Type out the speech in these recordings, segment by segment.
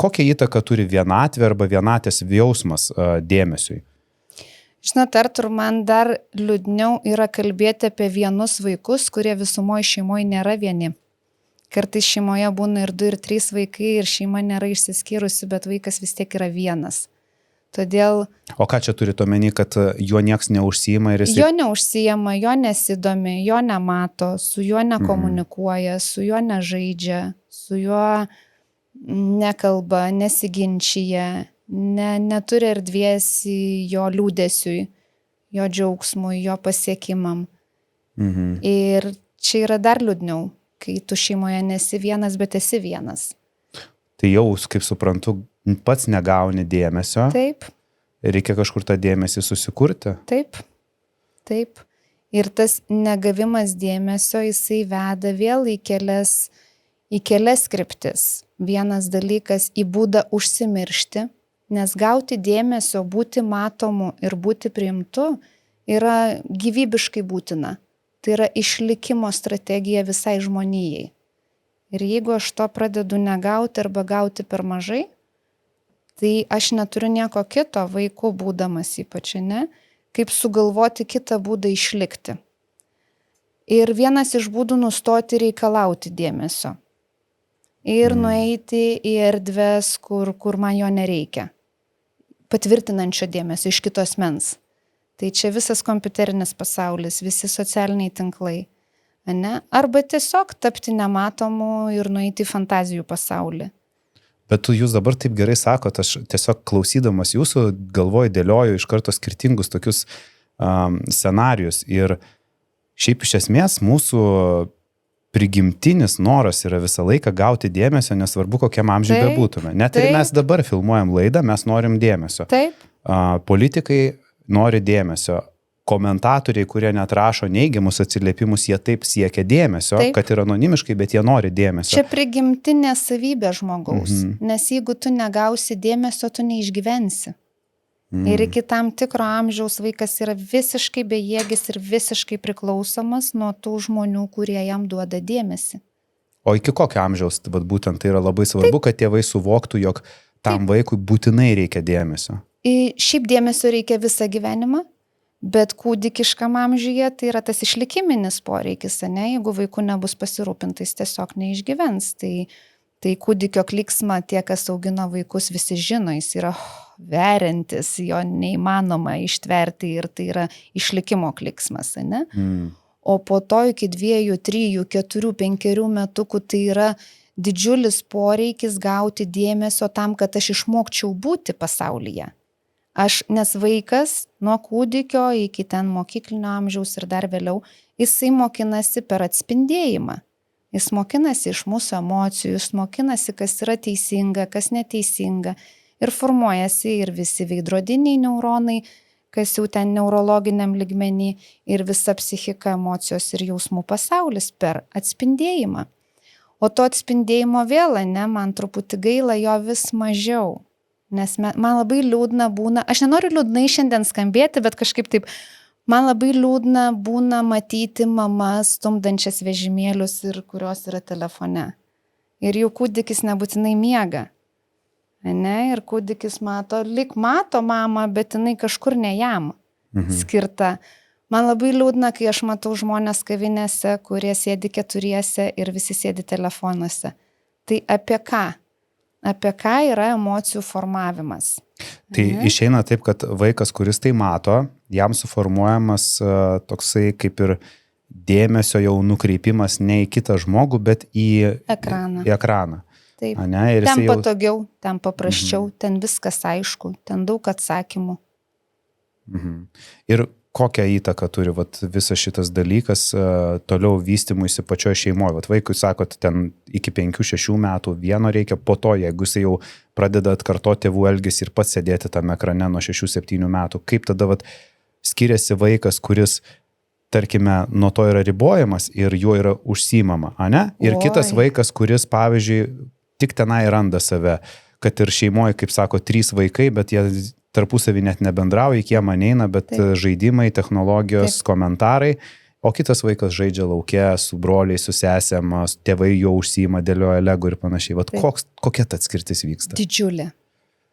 kokią įtaką turi vienatvė arba vienatės jausmas dėmesiui? Žinot, Artur, man dar liūdniau yra kalbėti apie vienus vaikus, kurie visumoje šeimoje nėra vieni. Kartais šeimoje būna ir 2, ir 3 vaikai ir šeima nėra išsiskyrusi, bet vaikas vis tiek yra vienas. Todėl... O ką čia turite omeny, kad jo nieks neužsijima ir jis... Jo neužsijama, jo nesidomi, jo nemato, su juo nekomunikuoja, su juo nežaidžia, su juo nekalba, nesiginčyja, neturi erdvės jo liūdesiui, jo džiaugsmui, jo pasiekimam. Ir čia yra dar liūdniau, kai tu šeimoje nesi vienas, bet esi vienas. Tai jau, kaip suprantu, pats negauni dėmesio. Taip. Reikia kažkur tą dėmesį susikurti. Taip. Taip. Ir tas negavimas dėmesio, jisai veda vėl į kelias kryptis. Vienas dalykas į būdą užsimiršti, nes gauti dėmesio, būti matomu ir būti priimtu yra gyvybiškai būtina. Tai yra išlikimo strategija visai žmonijai. Ir jeigu aš to pradedu negauti arba gauti per mažai, tai aš neturiu nieko kito, vaikų būdamas ypač, ne, kaip sugalvoti kitą būdą išlikti. Ir vienas iš būdų nustoti reikalauti dėmesio. Ir nueiti į erdves, kur man jo nereikia. Patvirtinančio dėmesio iš kitos mens. Tai čia visas kompiuterinis pasaulis, visi socialiniai tinklai. Ne? Arba tiesiog tapti nematomu ir nueiti į fantazijų pasaulį. Bet jūs dabar taip gerai sakot, aš tiesiog klausydamas jūsų galvoju, dėlioju iš karto skirtingus tokius scenarius. Ir šiaip iš esmės mūsų prigimtinis noras yra visą laiką gauti dėmesio, nesvarbu kokiam amžiui bebūtume. Net ir mes dabar filmuojam laidą, mes norim dėmesio. Taip. Politikai nori dėmesio. Komentatoriai, kurie net rašo neigiamus atsiliepimus, jie taip siekia dėmesio, kad ir anonimiškai, bet jie nori dėmesio. Čia prigimtinė savybė žmogaus, nes jeigu tu negausi dėmesio, tu neišgyvensi. Ir iki tam tikro amžiaus vaikas yra visiškai bejėgis ir visiškai priklausomas nuo tų žmonių, kurie jam duoda dėmesį. O iki kokio amžiaus, būtent tai yra labai svarbu, kad tėvai suvoktų, jog tam vaikui būtinai reikia dėmesio. Šiaip dėmesio reikia visą gyvenimą. Bet kūdikiškam amžiuje tai yra tas išlikiminis poreikis, ne? Jeigu vaikų nebus pasirūpintais, tiesiog neišgyvens. Tai kūdikio klyksmą tie, kas augino vaikus, visi žino, jis yra veriantis, jo neįmanoma ištverti ir tai yra išlikimo klyksmas, ne? O po to iki 2, 3, 4, 5 metukų tai yra didžiulis poreikis gauti dėmesio tam, kad aš išmokčiau būti pasaulyje. Nes vaikas nuo kūdikio iki ten mokyklinio amžiaus ir dar vėliau, jisai mokinasi per atspindėjimą. Jis mokinasi iš mūsų emocijų, jis mokinasi, kas yra teisinga, kas neteisinga. Ir formuojasi ir visi veidrodiniai neuronai, kas jau ten neurologiniam lygmenį, ir visa psichika, emocijos ir jausmų pasaulis per atspindėjimą. O to atspindėjimo vėl, man truputį gaila jo vis mažiau. Nes man labai liūdna būna, aš nenoriu liūdnai šiandien skambėti, bet kažkaip taip, man labai liūdna būna matyti mamas stumdančias vežimėlius ir kurios yra telefone. Ir jų kūdikis nebūtinai miega. Ne? Ir kūdikis lyg mato mamą, bet jinai kažkur ne jam skirta. Man labai liūdna, kai aš matau žmonės kavinėse, kurie sėdi 4 ir visi sėdi telefonuose. Tai apie ką? Apie ką yra emocijų formavimas. Tai išeina taip, kad vaikas, kuris tai mato, jam suformuojamas toksai kaip ir dėmesio jau nukreipimas ne į kitą žmogų, bet į ekraną. Taip. Ten patogiau, ten paprasčiau, ten viskas aišku, ten daug atsakymų. Ir kokią įtaką turi visas šitas dalykas toliau vystymuisi pačioje šeimoje? Vaikui sakot, ten iki 5-6 metų vieno reikia, po to, jeigu jis jau pradeda atkartoti tėvų elgesį ir pats sėdėti tame ekrane nuo 6-7 metų, kaip tada skiriasi vaikas, kuris, tarkime, nuo to yra ribojamas ir juo yra užsiimama, ane? Ir kitas vaikas, kuris, pavyzdžiui, tik tenai randa save, kad ir šeimoje, kaip sako, 3 vaikai, bet jie tarpusavį net nebendrauja, kiemą neina, bet žaidimai, technologijos, komentarai O kitas vaikas žaidžia lauke su broliai, su sesėm, tėvai jo užsiima, dėlioja lego ir panašiai. Vat kokia ta atskirtis vyksta? Didžiulė.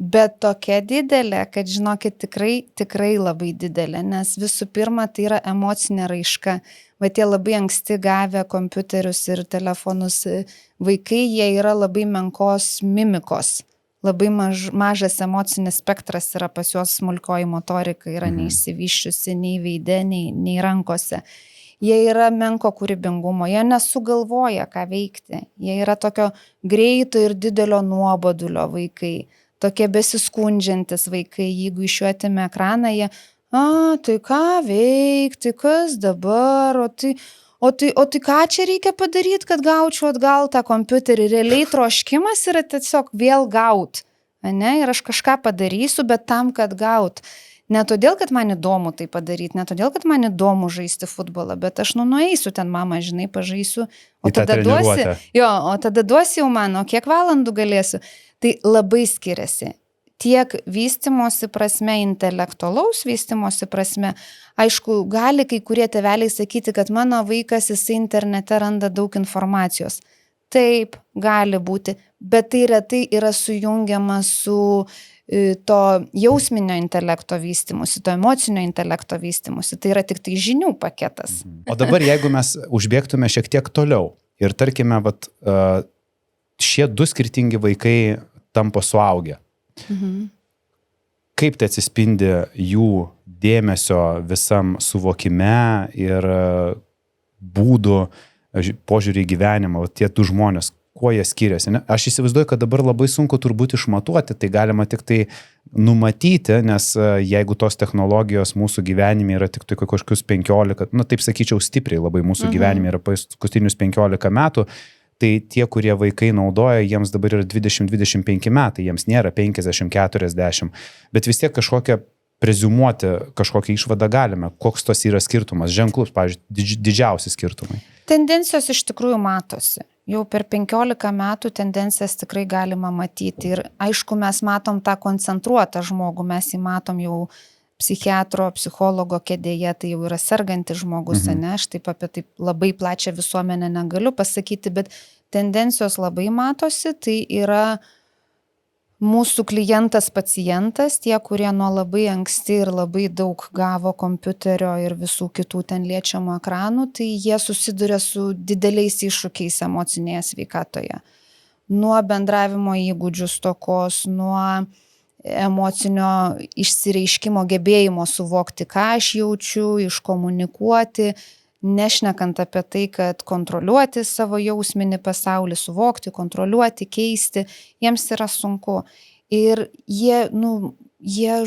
Bet tokia didelė, kad žinokit, tikrai labai didelė, nes visų pirma, tai yra emocinė raiška. Bet tie labai anksti gavę kompiuterius ir telefonus vaikai, jie yra labai menkos mimikos. Labai mažas emocinis spektras yra pas juos, smulkioji motorika yra neišsivyščiusi nei veide, nei rankose. Jie yra menko kūrybingumo, jie nesugalvoja, ką veikti. Jie yra tokio greito ir didelio nuobodulio vaikai, tokie besiskundžiantis vaikai. Jeigu išjuotime ekraną, jie, tai ką veikti, kas dabar, o tai ką čia reikia padaryti, kad gaučiau atgal tą kompiuterį. Realiai troškimas yra tiesiog vėl gaut, ne? Ir aš kažką padarysiu, bet tam, kad gaut. Ne todėl, kad man įdomu tai padaryti, ne todėl, kad man įdomu žaisti futbolą, bet aš nueisiu ten, mama, žinai, pažaisiu, o tada duosi jau man, o kiek valandų galėsiu. Tai labai skiriasi. Tiek vystimosi prasme, intelektualaus vystimosi prasme, aišku, gali kai kurie tėveliai sakyti, kad mano vaikas, jisai internete randa daug informacijos. Taip, gali būti, bet tai retai yra sujungiama su to jausminio intelekto vystimusi, to emocinio intelekto vystimusi. Tai yra tik tai žinių paketas. O dabar, jeigu mes užbėgtume šiek tiek toliau ir tarkime, šie du skirtingi vaikai tampa suaugę. Kaip tai atsispindi jų dėmesio visam suvokime ir būdų požiūrį į gyvenimą, tie du žmonės, kuo jie skiriasi. Aš įsivaizduoju, kad dabar labai sunku turbūt išmatuoti, tai galima tik tai numatyti, nes jeigu tos technologijos mūsų gyvenime yra tik tai kažkokius 15, taip sakyčiau, stipriai labai mūsų gyvenime yra paskutinius 15 metų, tai tie, kurie vaikai naudoja, jiems dabar yra 20-25 metai, jiems nėra 50-40, bet vis tiek kažkokią preziumuoti, kažkokią išvadą galime. Koks tos yra skirtumas, ženklus, pavyzdžiui, didžiausi skirtumai? Tendencijos iš tikrųjų matosi. Jau per 15 metų tendencijas tikrai galima matyti. Ir aišku, mes matom tą koncentruotą žmogų, mes jį matom jau psichiatro, psichologo kėdėje, tai jau yra sergantis žmogus, ne? Aš taip apie taip labai plačią visuomenę negaliu pasakyti, bet tendencijos labai matosi, tai yra mūsų klientas, pacientas, tie, kurie nuo labai anksti ir labai daug gavo kompiuterio ir visų kitų ten liečiamų ekranų, tai jie susiduria su dideliais iššūkiais emocinėje sveikatoje. Nuo bendravimo įgūdžių stokos, nuo emocinio išsireiškimo gebėjimo suvokti, ką aš jaučiu, iškomunikuoti, nešnekant apie tai, kad kontroliuoti savo jausminį pasaulį, suvokti, kontroliuoti, keisti, jiems yra sunku. Ir jie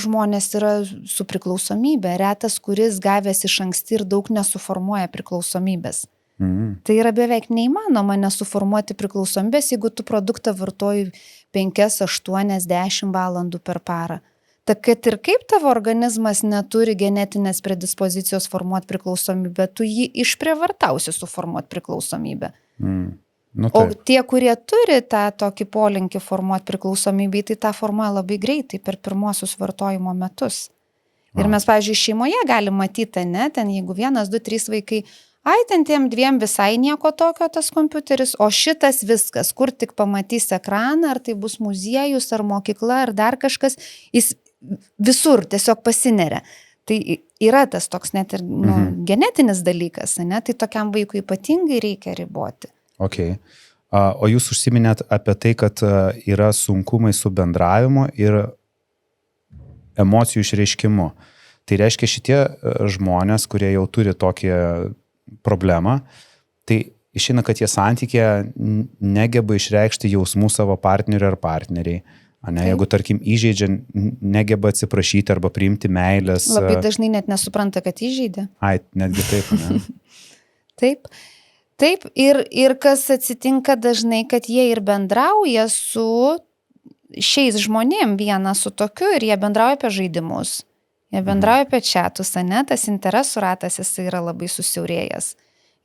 žmonės yra su priklausomybė, retas, kuris gavęs iš anksti ir daug nesuformuoja priklausomybės. Tai yra beveik neįmanoma nesuformuoti priklausomybės, jeigu tu produktą vartoji 5, 8, 10 valandų per parą. Ta kad ir kaip tavo organizmas neturi genetinės predispozicijos formuoti priklausomybę, tu jį išprievartausi suformuoti priklausomybę. O tie, kurie turi tą tokį polinkį formuoti priklausomybę, tai tą formuoja labai greitai per pirmuosius vartojimo metus. Ir mes, pavyzdžiui, šeimoje galim matyti, ne, ten jeigu 1, 2, 3 vaikai, ten tiem 2 visai nieko tokio tas kompiuteris, o šitas viskas, kur tik pamatys ekraną, ar tai bus muziejus, ar mokykla, ar dar kažkas, jis visur tiesiog pasineria. Tai yra tas toks net ir genetinis dalykas, ne? Tai tokiam vaikui ypatingai reikia riboti. Okay. O jūs užsiminėt apie tai, kad yra sunkumai su bendravimu ir emocijų išreiškimu. Tai reiškia, šitie žmonės, kurie jau turi tokią problemą, tai išeina, kad jie santykė negeba išreikšti jausmų savo partneriui ar partneriai. Jeigu, tarkim, įžeidžia, negeba atsiprašyti arba priimti meilės. Labai dažnai net nesupranta, kad įžeidė. Netgi taip, ne? Taip. Ir kas atsitinka dažnai, kad jie ir bendrauja su šiais žmonėm, vienas su tokiu, ir jie bendrauja apie žaidimus. Jie bendrauja apie čatus, ne? Tas interesų ratas jis yra labai susiaurėjęs.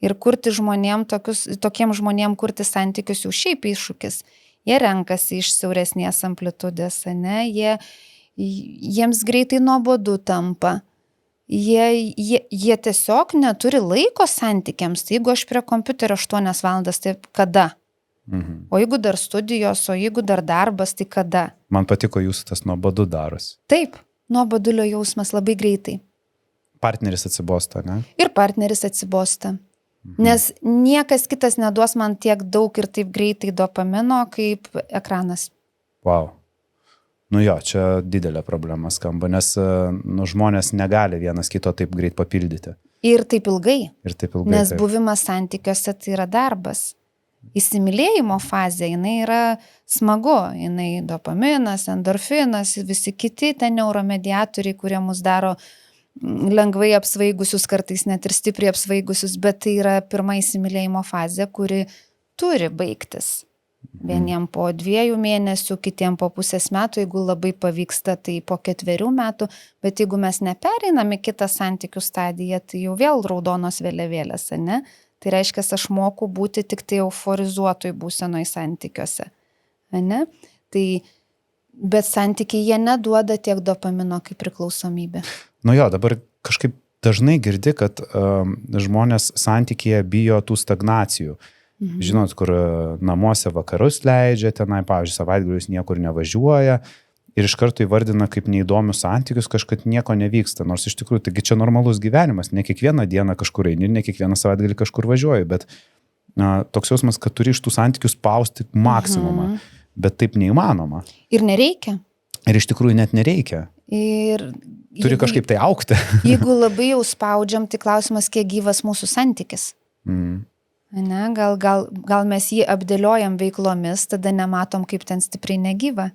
Ir kurti žmonėm, tokiem žmonėm kurti santykius jau šiaip iššūkis. Jie renkasi iš siauresnės amplitudės, ne? Jiems greitai nuobodu tampa. jie tiesiog neturi laiko santykiams. Tai jeigu aš prie kompiuterio 8 valandas, tai kada? O jeigu dar studijos, o jeigu dar darbas, tai kada? Man patiko jūsų tas nuobodu daros. Taip, nuobodulio jausmas labai greitai. Partneris atsibosta, ne? Ir partneris atsibosta. Nes niekas kitas neduos man tiek daug ir taip greitai dopamino, kaip ekranas. Wow. Nu jo, čia didelė problema skamba, nes žmonės negali vienas kito taip greit papildyti. Ir taip ilgai. Nes taip. buvimas santykiuose tai yra darbas. Įsimylėjimo fazė, jinai yra smagu, jinai dopaminas, endorfinas, visi kiti ten neuromediatoriai, kurie mus daro lengvai apsvaigusius, kartais net ir stipriai apsvaigusius, bet tai yra pirma įsimylėjimo fazė, kuri turi baigtis. Vieniem po 2 mėnesių, kitiem po pusės metų, jeigu labai pavyksta, tai po 4 metų, bet jeigu mes nepereinam į kitą santykių stadiją, tai jau vėl raudonos vėliavėlės, ne? Tai reiškia, aš moku būti tik tai euforizuotoj būsenoj santykiuose, ne? Tai, bet santykiai jie neduoda tiek dopamino kaip priklausomybė. Nu jo, dabar kažkaip dažnai girdi, kad žmonės santykyje bijo tų stagnacijų. Žinot, kur namuose vakarus leidžia, tenai, pavyzdžiui, savaitgalius niekur nevažiuoja ir iš karto įvardina kaip neįdomius santykius, kažkaip nieko nevyksta. Nors iš tikrųjų, taigi čia normalus gyvenimas, ne kiekvieną dieną kažkur eini, ne kiekvieną savaitgalį kažkur važiuoji, bet toks jausmas, kad turi iš tų santykių spausti maksimumą, bet taip neįmanoma. Ir nereikia. Ir iš tikrųjų net nereikia. Ir turi kažkaip tai augti. Jeigu labai jau spaudžiam, tai klausimas, kiek gyvas mūsų santykis. Ne, gal mes jį apdėliojam veiklomis, tada nematom, kaip ten stipriai negyva,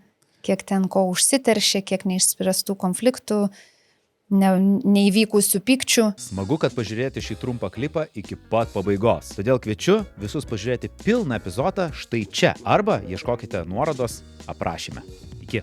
kiek ten ko užsiteršia, kiek neišspręstų konfliktų, neįvykusių pykčių. Smagu, kad pažiūrėjote šį trumpą klipą iki pat pabaigos. Todėl kviečiu visus pažiūrėti pilną epizodą štai čia arba ieškokite nuorodos aprašyme. Iki.